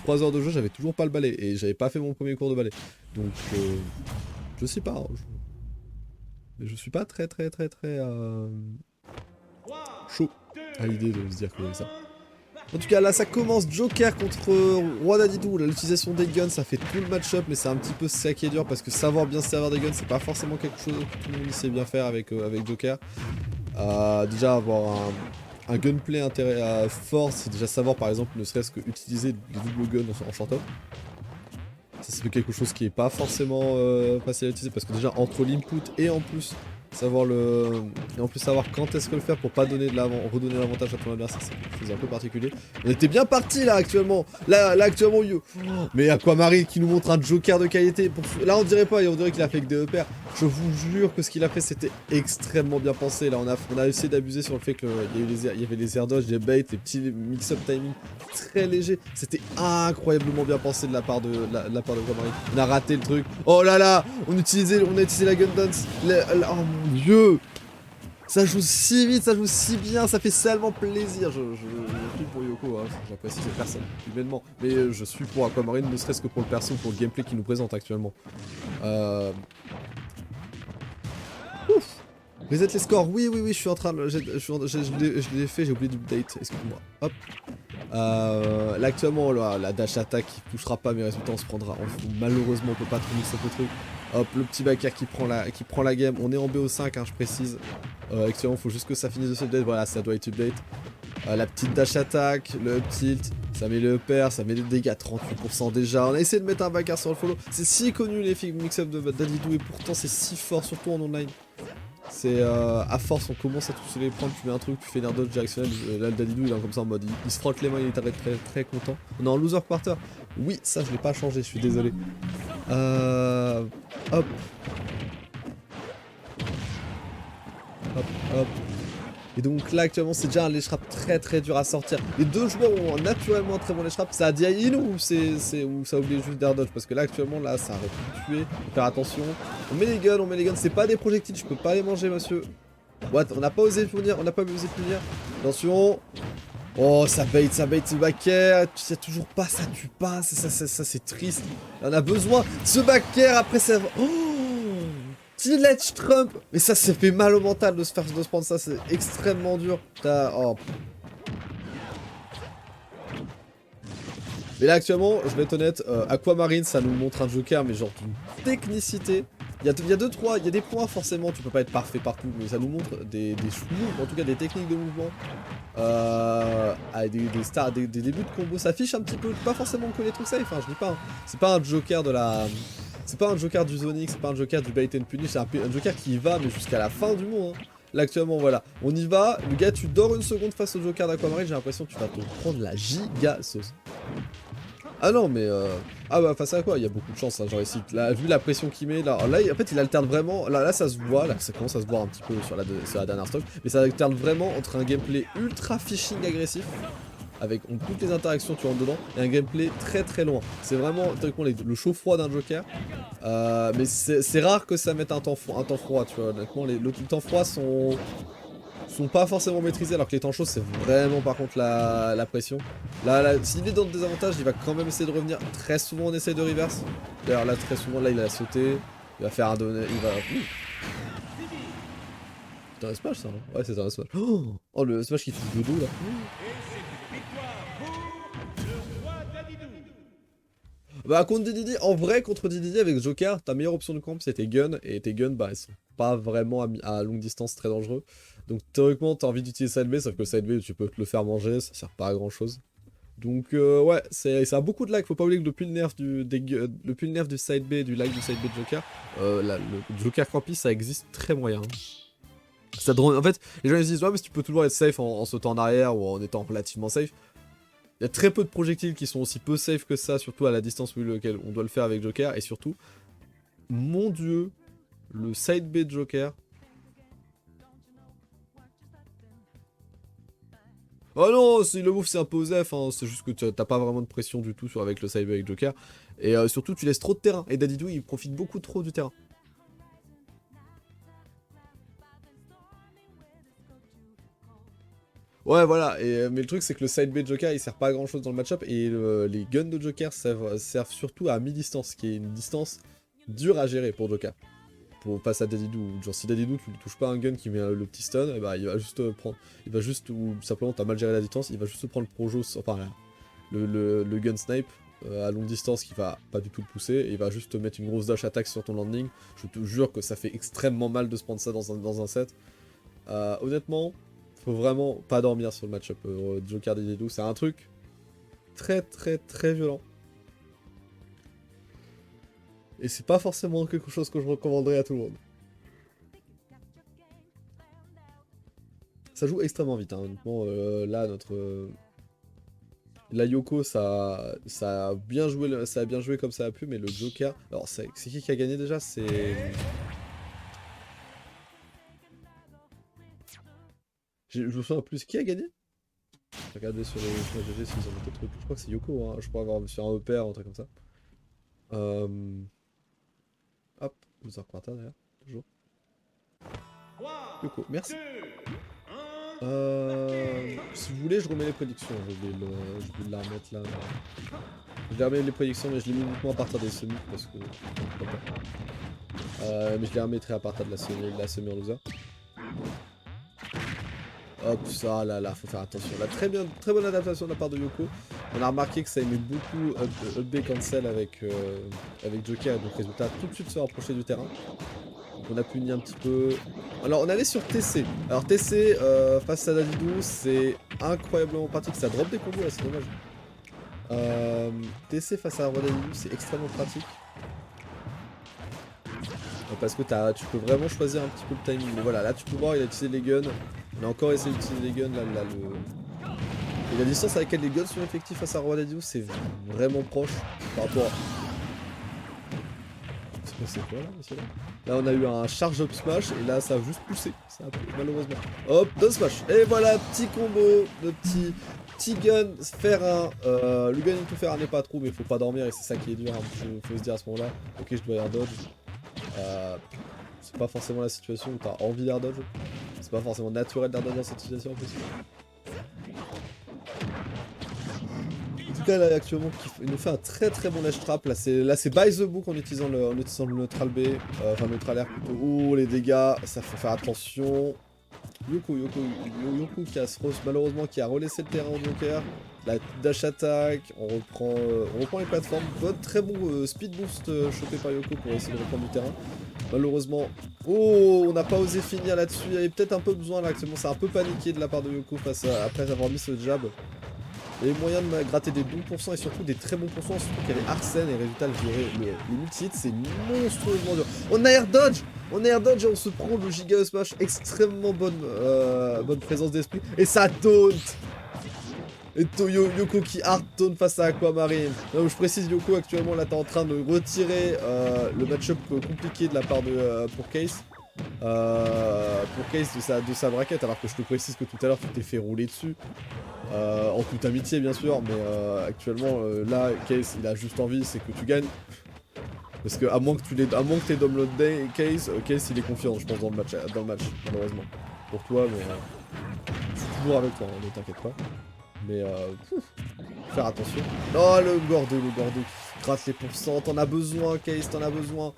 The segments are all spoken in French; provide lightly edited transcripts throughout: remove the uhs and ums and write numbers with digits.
3 heures de jeu, j'avais toujours pas le balai. Et j'avais pas fait mon premier cours de balai. Donc, je sais pas. Je suis pas très chaud à l'idée de se dire que ça. En tout cas, là, ça commence Joker contre Roi Dadidou. L'utilisation des guns, ça fait tout le match-up, mais c'est un petit peu ça qui est dur parce que savoir bien se servir des guns, c'est pas forcément quelque chose que tout le monde sait bien faire avec Joker. Déjà, avoir un gunplay fort, c'est déjà savoir, par exemple, ne serait-ce que utiliser des double guns en short-up. Ça, c'est quelque chose qui est pas forcément facile à utiliser parce que déjà, entre l'input et en plus savoir quand est-ce que le faire pour pas redonner l'avantage à ton adversaire, c'est quelque chose un peu particulier. On était bien parti là actuellement. Là actuellement, mais Aquamarine qui nous montre un Joker de qualité. Là on dirait pas, on dirait qu'il a fait que des EPR. Je vous jure que ce qu'il a fait c'était extrêmement bien pensé. Là on a essayé d'abuser sur le fait qu'il y avait les air dodge, les baits, les petits mix-up timing très légers. C'était incroyablement bien pensé de la part de Aquamarine. On a raté le truc. Oh là là, on a utilisé la gun dance. Oh mon dieu, ça joue si vite, ça joue si bien, ça fait tellement plaisir. Je suis pour Yoko, hein, j'apprécie cette personne humainement, mais je suis pour Aquamarine, ne serait-ce que pour le perso, pour le gameplay qu'il nous présente actuellement. Ouf. Reset les scores, oui, je suis en train de... Je l'ai fait, j'ai oublié d'update, excuse-moi. Hop. Là actuellement, la dash attack qui touchera pas mes résultats, on se prendra. Malheureusement, on peut pas trop mixer le truc. Hop, le petit backer qui prend la game. On est en BO5, hein, je précise. Actuellement, faut juste que ça finisse de se update. Voilà, ça doit être update. La petite dash attack, le up tilt, ça met le pair, ça met des dégâts, 38% déjà. On a essayé de mettre un backer sur le follow. C'est si connu les mix-up de Dadidou et pourtant c'est si fort, surtout en online. C'est à force, on commence à tous les prendre, tu mets un truc, tu fais l'air dodge directionnel. Là, le Dadidou il est comme ça en mode il se frotte les mains, il est très content. On est en loser quarter. Oui, ça je l'ai pas changé, je suis désolé. Hop. Hop. Et donc là actuellement c'est déjà un ledge trap très dur à sortir. Les deux joueurs ont naturellement un très bon ledge trap. Ça a dit ou ça a oublié juste d'air dodge parce que là actuellement là ça aurait pu tuer. Faut faire attention. On met les guns, c'est pas des projectiles, je peux pas les manger monsieur. What? On n'a pas osé punir, Attention. Oh ça bait ce backer, tu sais toujours pas, ça tue pas, ça c'est triste. On a besoin. Ce backer après ça... Oh, petit ledge trump. Mais ça fait mal au mental de se prendre ça, c'est extrêmement dur. Oh. Mais là actuellement, je vais être honnête, Aquamarine ça nous montre un Joker mais genre d'une technicité. Il y a des points forcément, tu peux pas être parfait partout, mais ça nous montre des moves, en tout cas des techniques de mouvement. Des débuts de combo, ça affiche un petit peu, pas forcément que les trucs safe, hein, je dis pas. Hein. C'est pas un Joker de la... C'est pas un Joker du Zonix, c'est pas un Joker du bait and punish, c'est un Joker qui y va mais jusqu'à la fin du monde. Hein. Là actuellement voilà, on y va, le gars tu dors une seconde face au Joker d'Aquamarine, j'ai l'impression que tu vas te prendre la giga sauce. Ah non mais ah bah face à quoi, il y a beaucoup de chance hein, genre ici, là, vu la pression qu'il met, là en fait il alterne vraiment, là ça se voit, là ça commence à se voir un petit peu sur la dernière stock, mais ça alterne vraiment entre un gameplay ultra phishing agressif, avec toutes les interactions tu rentres dedans, et un gameplay très loin. C'est vraiment le chaud-froid d'un Joker, mais c'est rare que ça mette un temps froid, tu vois, honnêtement les temps froids sont pas forcément maîtrisés alors que les temps chauds c'est vraiment par contre la pression. Là s'il est dans le désavantage il va quand même essayer de revenir, très souvent on essaie de reverse. D'ailleurs là très souvent là il a sauté, il va faire un donné, il va... C'est un smash ça non? Ouais c'est un smash. Oh le smash qui fait dodo là. Bah contre DDD, en vrai contre DDD avec Joker, ta meilleure option de camp c'est tes guns, et tes guns bah ils sont pas vraiment à longue distance très dangereux. Donc théoriquement t'as envie d'utiliser side B, sauf que side B tu peux te le faire manger, ça sert pas à grand chose. Donc ouais, ça a beaucoup de lag, faut pas oublier que depuis le nerf du side B, du lag du side B de Joker, le Joker Crampy ça existe très moyen. Ça drone, en fait, les gens ils se disent ouais mais tu peux toujours être safe en sautant en arrière ou en étant relativement safe. Il y a très peu de projectiles qui sont aussi peu safe que ça, surtout à la distance où on doit le faire avec Joker, et surtout, mon dieu, le side B de Joker. Oh non, le move c'est un peu osef, hein. C'est juste que t'as pas vraiment de pression du tout avec le side B avec Joker, et surtout tu laisses trop de terrain, et Dadidou il profite beaucoup trop du terrain. Ouais, voilà, mais le truc c'est que le side B de Joker il sert pas à grand chose dans le match-up et les guns de Joker servent surtout à mi-distance, qui est une distance dure à gérer pour Joker. Pour face à Dadidou, genre si Dadidou tu lui touches pas un gun qui met le petit stun, et bah il va juste prendre, ou simplement t'as mal géré la distance, il va juste prendre le projo, enfin le gun snipe à longue distance qui va pas du tout le pousser, et il va juste te mettre une grosse dash attack sur ton landing. Je te jure que ça fait extrêmement mal de se prendre ça dans un set. Honnêtement, faut vraiment pas dormir sur le match-up Joker Dadidou, c'est un truc très très très violent. Et c'est pas forcément quelque chose que je recommanderais à tout le monde. Ça joue extrêmement vite, hein, honnêtement. Là, la Yoko, ça a bien joué comme ça a pu, mais le Joker... Alors, c'est qui a gagné déjà? C'est... Je me souviens plus. Qui a gagné? Regardez sur les GG s'ils ont des trucs. Je crois que c'est Yoko, hein. Je crois avoir sur un EPR, un truc comme ça. Hop, loser quarter d'ailleurs, toujours. Yoko, merci. Si vous voulez, je remets les prédictions. Je vais la remettre là. Je vais remettre les prédictions, mais je les mets uniquement à partir des semis parce que. Mais je les remettrai à partir de la semi en loser. Hop, ça, là, faut faire attention. Là, très bonne adaptation de la part de Yoko. On a remarqué que ça aimait beaucoup up B cancel avec Joker, et donc résultat, tout de suite se rapprocher du terrain. Donc on a puni un petit peu. Alors, on allait sur TC. Alors, TC face à Dadidou, c'est incroyablement pratique. Ça drop des combos, là, c'est dommage. TC face à Dadidou, c'est extrêmement pratique. Parce que tu peux vraiment choisir un petit peu le timing. Mais voilà, là, tu peux voir, il a utilisé les guns. On a encore essayé d'utiliser les guns, là, Et la distance à laquelle les guns sont effectifs face à Dadidou, c'est vraiment proche par rapport à... C'est quoi là, monsieur là? Là on a eu un charge up smash et là ça a juste poussé, ça a poussé, malheureusement. Hop, down smash. Et voilà, petit combo de petit gun, faire un... le gun into faire un n'est pas trop, mais faut pas dormir et c'est ça qui est dur, hein. Faut se dire à ce moment là, ok je dois air dodge. C'est pas forcément la situation où t'as envie d'air dodge. C'est pas forcément naturel d'air dodge dans cette situation en plus. En tout cas là actuellement il nous fait un très bon ledge trap. Là c'est by the book en utilisant le neutral B. Enfin neutral air plutôt. Oh les dégâts, ça faut faire attention. Yoko malheureusement qui a relaissé le terrain au Joker. La dash attack, on reprend les plateformes. Très bon speed boost chopé par Yoko pour essayer de reprendre du terrain. Malheureusement, oh, on n'a pas osé finir là-dessus. Il y avait peut-être un peu besoin là actuellement. C'est un peu paniqué de la part de Yoko après avoir mis ce jab. Il y avait moyen de gratter des bons pourcents et surtout des très bons pourcents, surtout qu'il y avait Arsène et résultat les multi-hits, c'est monstrueusement dur. On a air dodge et on se prend le giga smash, extrêmement bonne présence d'esprit, et ça taunt. Et Yoko qui hard taunt face à Aquamarine. Donc je précise Yoko actuellement là t'es en train de retirer le match-up compliqué de la part de pour Case. Pour Case de sa braquette, alors que je te précise que tout à l'heure tu t'es fait rouler dessus. En toute amitié bien sûr, mais actuellement là Case il a juste envie c'est que tu gagnes. Parce que à moins que t'aies download day Case il est confiant je pense dans le match malheureusement. Pour toi mais je suis toujours avec toi, hein, ne t'inquiète pas. Mais faire attention. Oh le Gordo qui gratte les pourcents, t'en as besoin Case, t'en as besoin.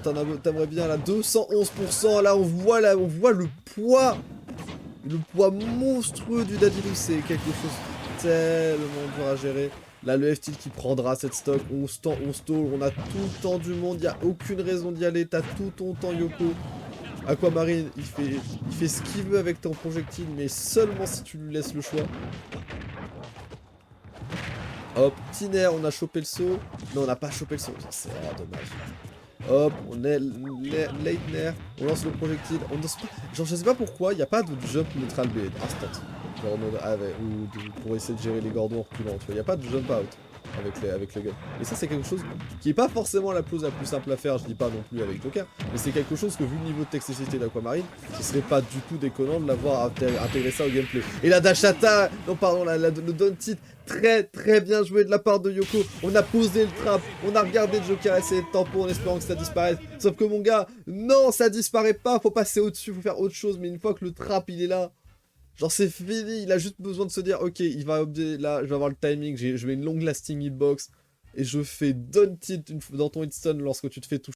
T'aimerais bien là 211%, là on voit le poids. Le poids monstrueux du Dadidou, c'est quelque chose de tellement dur à gérer. Là, le F-tilt qui prendra cette stock, on stall, on a tout le temps du monde, il n'y a aucune raison d'y aller, t'as tout ton temps Yoko. Aquamarine, il fait ce qu'il veut avec ton projectile, mais seulement si tu lui laisses le choix. Hop, Tiner, on a chopé le saut. Non, on n'a pas chopé le saut, c'est dommage. Hop, on est Leitner, on lance le projectile, on danse pas. Genre je sais pas pourquoi, il n'y a pas de jump neutral B instant. Genre pour essayer de gérer les gordons en reculant, tu vois, il n'y a pas de jump out avec les guns. Et ça c'est quelque chose qui est pas forcément la chose la plus simple à faire, je dis pas non plus avec Joker, mais c'est quelque chose que vu le niveau de toxicité d'Aquamarine, ce serait pas du tout déconnant de l'avoir intégré ça au gameplay. Et la dash attack, non pardon, le down tilt, très bien joué de la part de Yoko. On a posé le trap, on a regardé Joker essayer de tampon en espérant que ça disparaisse. Sauf que mon gars, non ça disparaît pas, faut passer au-dessus, faut faire autre chose, mais une fois que le trap il est là, Genre c'est fini, il a juste besoin de se dire ok, il va là, je vais avoir le timing, je mets une longue lasting hitbox et je fais don't it dans ton hitstun lorsque tu te fais toucher.